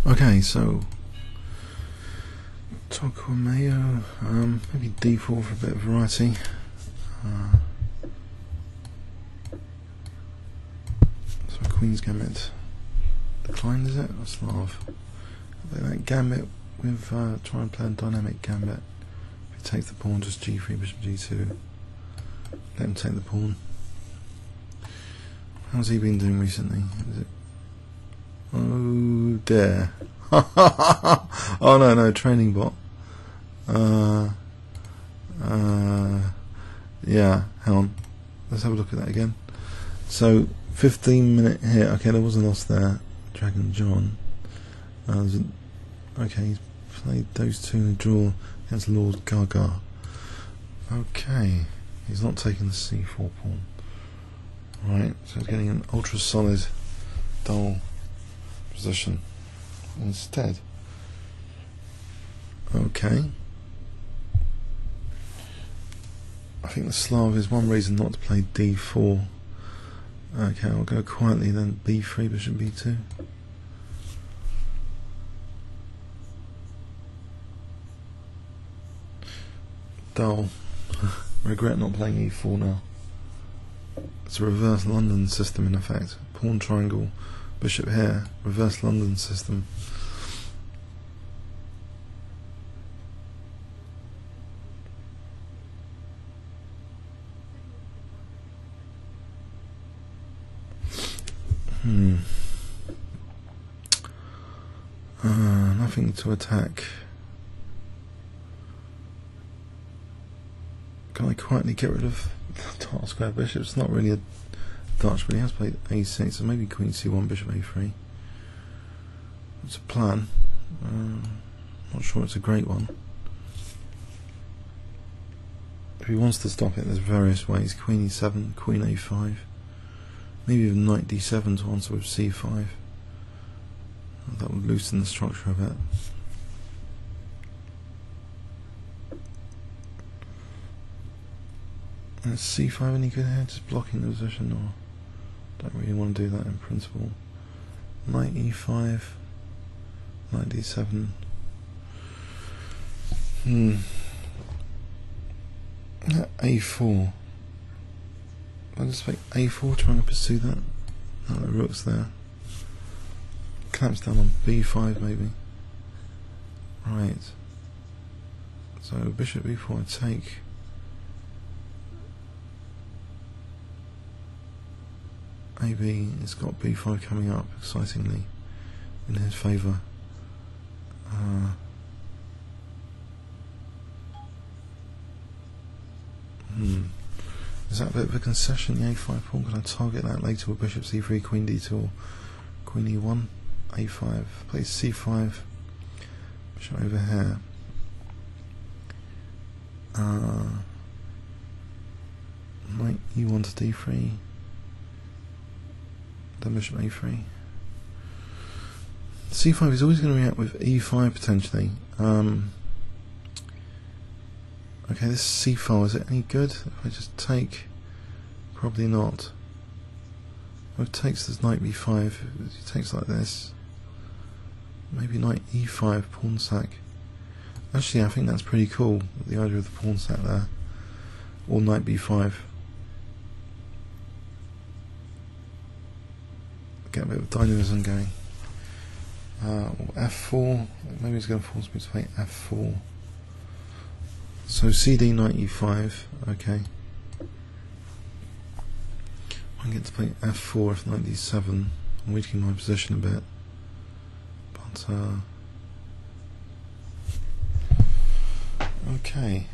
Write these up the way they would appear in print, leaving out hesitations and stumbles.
Okay, so toyquemao, maybe D4 for a bit of variety. So Queen's Gambit declined, is it? Or Slav? That gambit with try and play a dynamic gambit. If he takes the pawn, just G3, Bishop G2. Let him take the pawn. How's he been doing recently? Is it? Oh dear. Oh no, training bot. Yeah, hang on. Let's have a look at that again. So 15-minute hit. Okay, there was a loss there. Dragon John. Okay, he's played those two in a draw against Lord Gaga. Okay, he's not taking the C4 pawn. Right, so he's getting an ultra solid dull position instead. Okay. I think the Slav is one reason not to play D4. Okay, I'll go quietly then. B3, Bishop B2. Dull. Regret not playing E4 now. It's a reverse London system in effect. Pawn triangle, bishop here, reverse London system. Nothing to attack. Can I quietly get rid of the dark square bishop? It's not really a Dutch, but he has played A6, so maybe Queen C1, Bishop A3. It's a plan. Not sure it's a great one. If he wants to stop it, there's various ways. Queen E7, Queen A5, maybe even Knight D7 to answer with C5. That would loosen the structure a bit. Is C5 any good here? Just blocking the position, or don't really want to do that in principle. Knight E5, Knight D7. A4. I'll just make A4, trying to pursue that. No, the rook's there. Clamps down on B5 maybe. Right. So Bishop B4 I take. AB has got B5 coming up excitingly in his favour. Is that a bit of a concession, the A5 pawn? Can I target that later with Bishop C3, Queen D2, or Queen E1? A5, plays C5, Bishop over here. Knight E1 to D3. Then Bishop A3. C5 is always going to react with E5 potentially. Okay, this C4, is it any good? If I just take, probably not. If it takes this Knight B5, if it takes like this, maybe Knight E5, pawn sack. Actually, I think that's pretty cool, the idea of the pawn sack there. Or Knight B5. Get a bit of dynamism going. Or F4, maybe it's going to force me to play F4. So CD Knight E5, okay. I can get to play F4 if Knight D7. I'm weakening my position a bit. But, okay.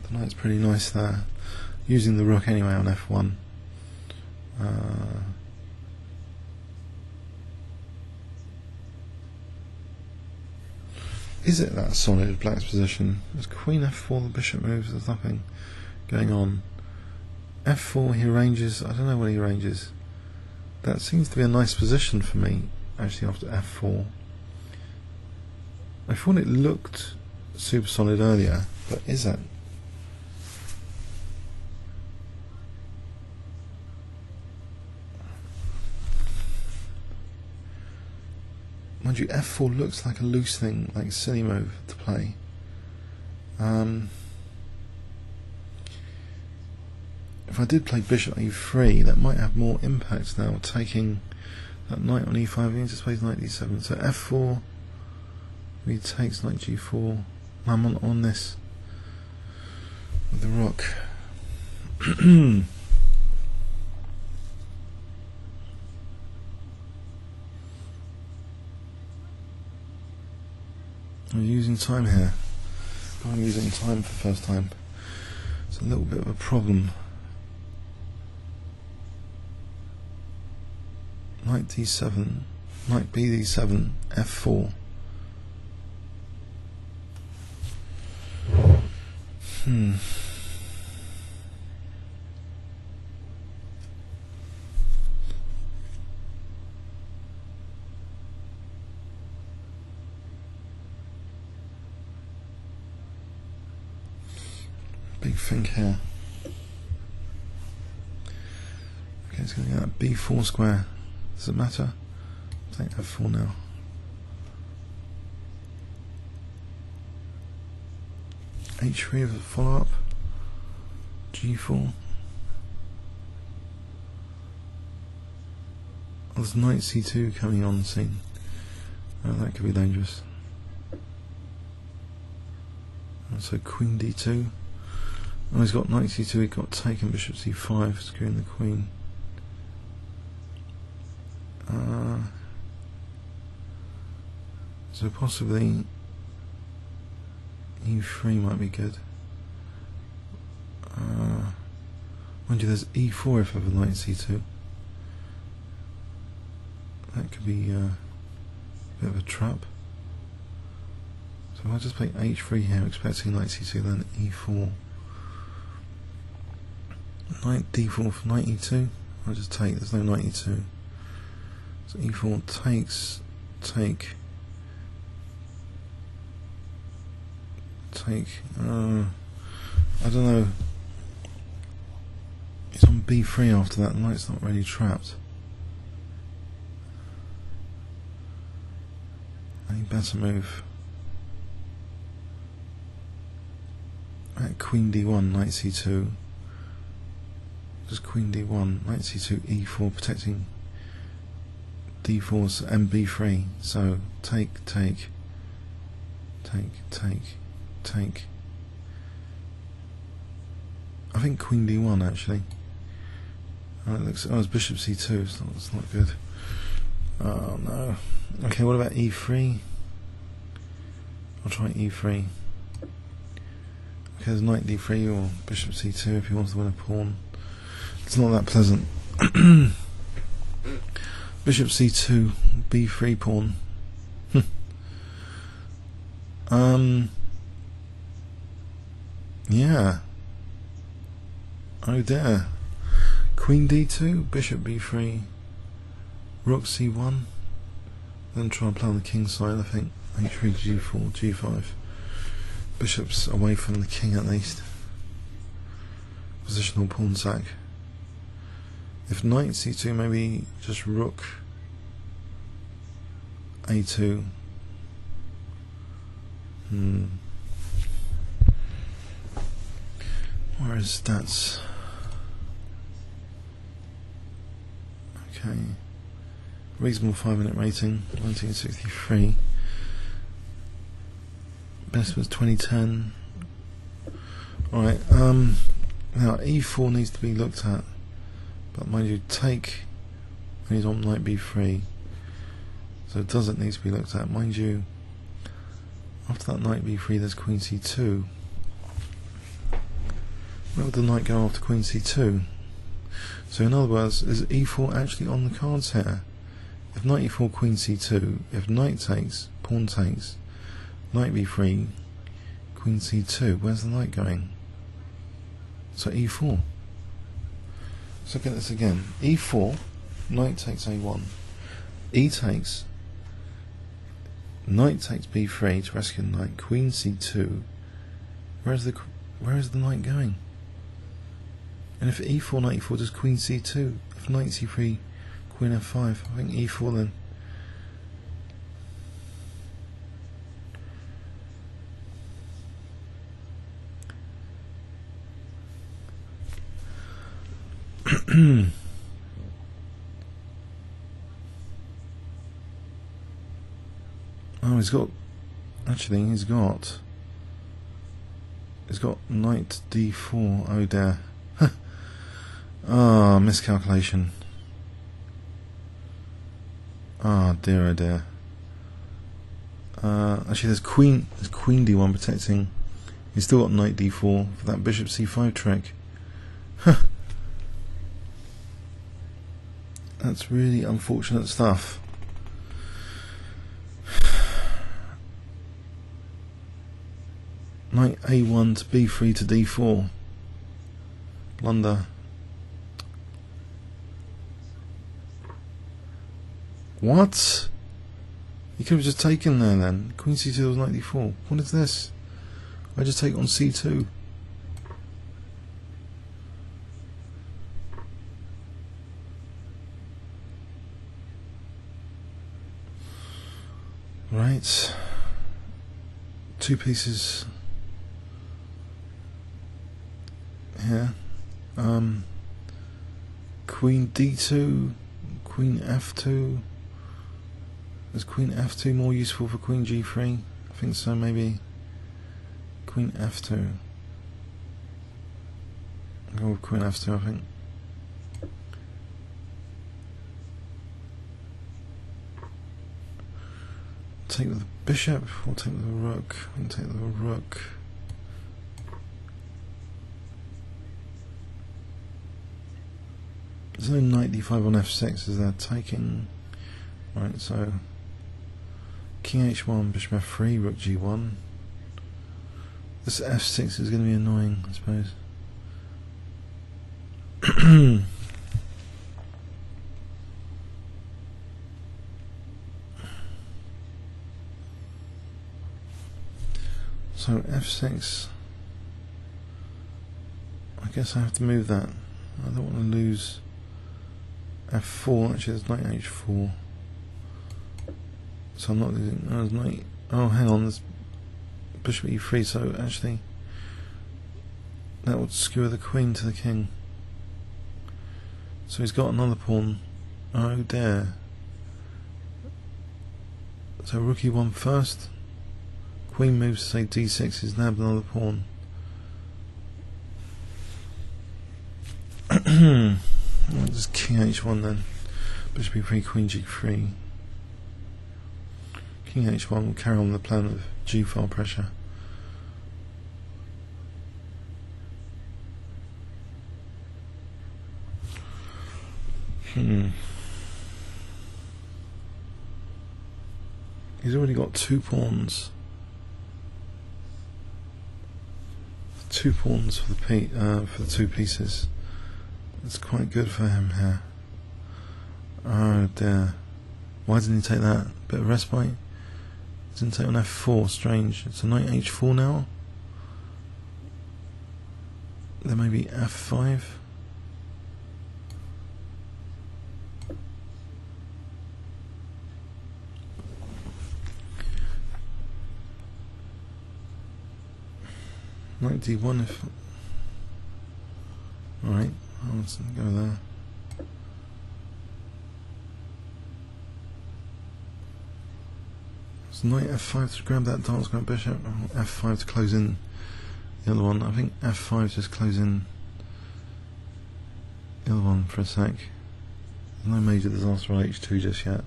The Knight's pretty nice there. Using the rook anyway on F1. Is it that solid, Black's position? There's Queen F4, the bishop moves, there's nothing going on. F4, he arranges, I don't know what he arranges. That seems to be a nice position for me, actually, after F4. I thought it looked super solid earlier, but is it? Mind you, f4 looks like a loose thing, like a silly move to play. If I did play bishop e3, that might have more impact now, taking that knight on e5, he just plays knight d7. So f4, he takes knight g4. I'm on this with the rook. I'm using time here. I'm using time for the first time. It's a little bit of a problem. Knight d7, knight bd7, f4. Big think here. Okay, it's going to get that b4 square. Does it matter? Take f4 now. h3 as a follow up. g4. Oh, there's knight c2 coming on the scene. Oh, that could be dangerous. And so queen d2. Oh, he's got knight c2, he got taken, bishop c5, securing the queen. So possibly e3 might be good. Mind you, there's e4 if I have a knight c2. That could be a bit of a trap. So if I just play h3 here, expecting knight c2, then e4. Knight d4 for knight e2. I'll just take, there's no knight e2. So e4 takes, take, I don't know. It's on b3 after that, the knight's not really trapped. Any better move? At queen d1, knight c2. Just queen d1, knight c2, e4, protecting d4 and b3. So take, take, take, take, take. I think queen d1 actually. Oh, it looks. Oh, it's bishop c2. It's not good. Oh no. Okay, what about e3? I'll try e3. Okay, there's knight d3 or bishop c2 if he wants to win a pawn. It's not that pleasant. Bishop c2, b3 pawn. Yeah. Oh dear. Queen d2, bishop b3, rook c1. Then try and play on the king side, I think. h3, g4, g5. Bishop's away from the king at least. Positional pawn sack. If knight c2, maybe just rook a2. Where is stats? Okay. Reasonable 5-minute rating, 1963. Best was 2010. Alright, now e4 needs to be looked at. But mind you, take, and he's on knight b3. So it doesn't need to be looked at. Mind you, after that knight b3 there's queen c2. Where would the knight go after queen c2? So in other words, is e4 actually on the cards here? If knight e4, queen c2, if knight takes, pawn takes, knight b3, queen c2, where's the knight going? So e4. So look at this again. e4, knight takes a1, e takes, knight takes b3 to rescue the knight, queen c2. Where is the knight going? And if e4, knight e4, does queen c2? If knight c3, queen f5, I think e4 then. Oh, he's got knight d4. Oh dear. Ah, miscalculation. Ah, dear, oh dear. Actually, there's queen d1 protecting. He's still got knight d4 for that bishop c5 trick. That's really unfortunate stuff. Knight a1 to b3 to d4. Blunder. What? You could have just taken there then. Queen c2 was knight d4. What is this? I just take on c2. Right. Two pieces here. Queen d2, queen f2. Is queen f2 more useful for queen g3? I think so, maybe. Queen f2. I'll go with queen f2, I think. Take with the bishop, or take with the rook. We can take with the rook. There's no knight d5 on f6, is there? Taking. Right, so king h1, bishop f3, rook g1. This f6 is going to be annoying, I suppose. So f6, I guess I have to move that. I don't want to lose f4. Actually, there's knight h4, so I'm not losing. No, there's knight. Oh, hang on, there's bishop e3. So actually, that would skewer the queen to the king. So he's got another pawn. Oh dear. So rook e1 first. Queen moves to say d6, he's nabbed another pawn. Just king h1 then. Bishop e3, queen g3. King h1 will carry on the plan of g-file pressure. He's already got two pawns. Two pawns for the two pieces. It's quite good for him here. Oh dear. Why didn't he take that? Bit of respite. Didn't take on f4. Strange. It's a knight h4 now. There may be f5. Knight d1 if... Alright, let's go there. So knight f5 to grab that dance grab bishop, f5 to close in the other one. I think f5 just close in the other one for a sec. There's no major disaster on h2 just yet.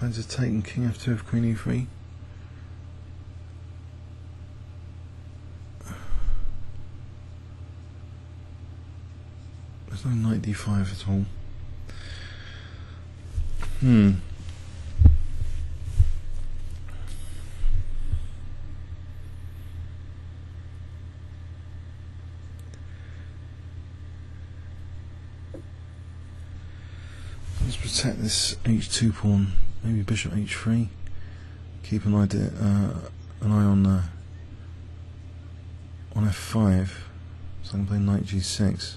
I'm just taking king f2 of queen e3. There's no knight d5 at all. Let's protect this h2 pawn. Maybe bishop h3. Keep an eye on f5, so I can play knight g6.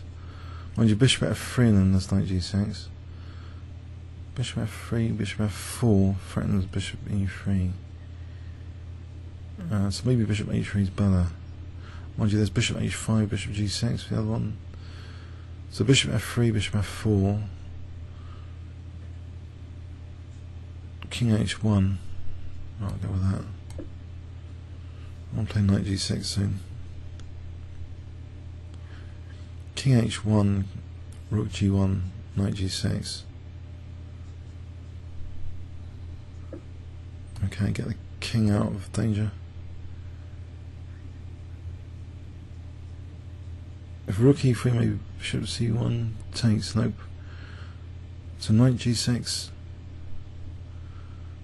Mind you, bishop f3 and then there's knight g6. Bishop f3, bishop f4 threatens bishop e3. So maybe bishop h3 is better. Mind you, there's bishop h5, bishop g6 for the other one. So bishop f3, bishop f4, king h1. I'll go with that. I'll play knight g6 soon. King h1, rook g1, knight g6. Okay, get the king out of danger. If rook e3, maybe bishop c1 takes. Nope. So knight g6.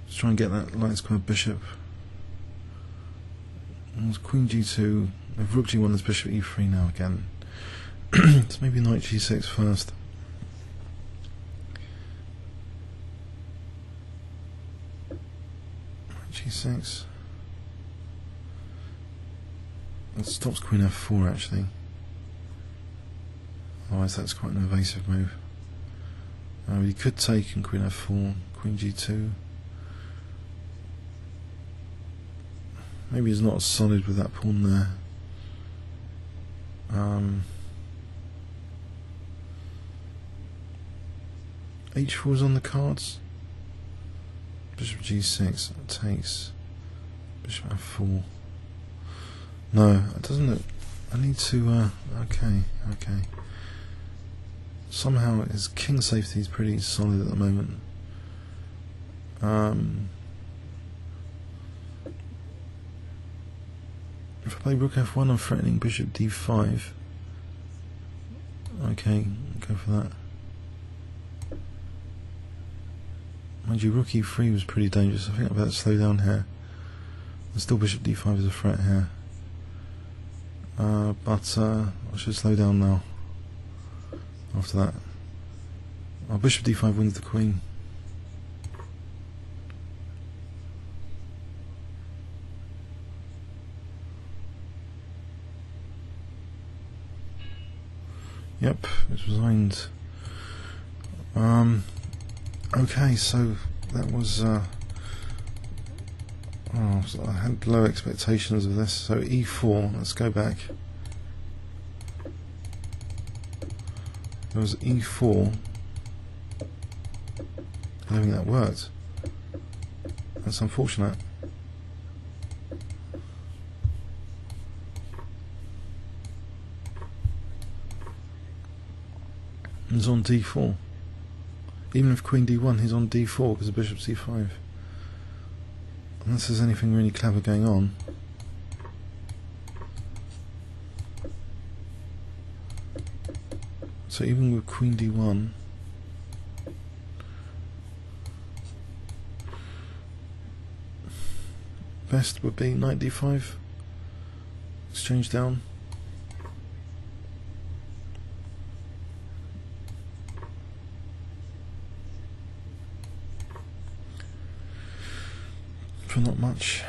Let's try and get that light square bishop. And queen g2. If rook g1, there's bishop e3 now again. So maybe knight g6 first. Knight g6. That stops queen f4 actually. Otherwise that's quite an evasive move. You could take in queen f4, queen g2. Maybe he's not as solid with that pawn there. H4 is on the cards. Bishop g6 takes. Bishop f4. No, it doesn't look. I need to. Okay. Somehow his king safety is pretty solid at the moment. If I play rook f1, I'm threatening bishop d5. Okay, go for that. Mind you, rook e3 was pretty dangerous. I think I better slow down here. And still bishop d5 is a threat here. But I should slow down now. After that. Oh, bishop d5 wins the queen. Yep, it's resigned. Okay, so that was so I had low expectations of this. So e4, let's go back. There was e4. I don't think that worked. That's unfortunate. He's on d4. Even if queen d1, he's on d4 because of bishop c5. Unless there's anything really clever going on. So even with queen d1, best would be knight d5, exchange down. For not much.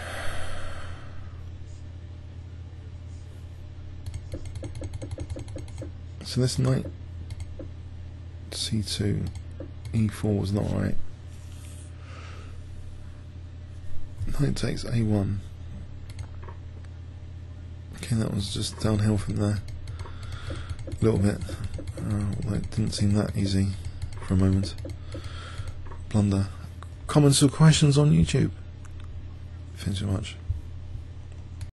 So this knight c2, e4 was not right. Knight takes a1. Okay, that was just downhill from there. A little bit. Although it didn't seem that easy for a moment. Blunder. Comments or questions on YouTube? Thanks so much.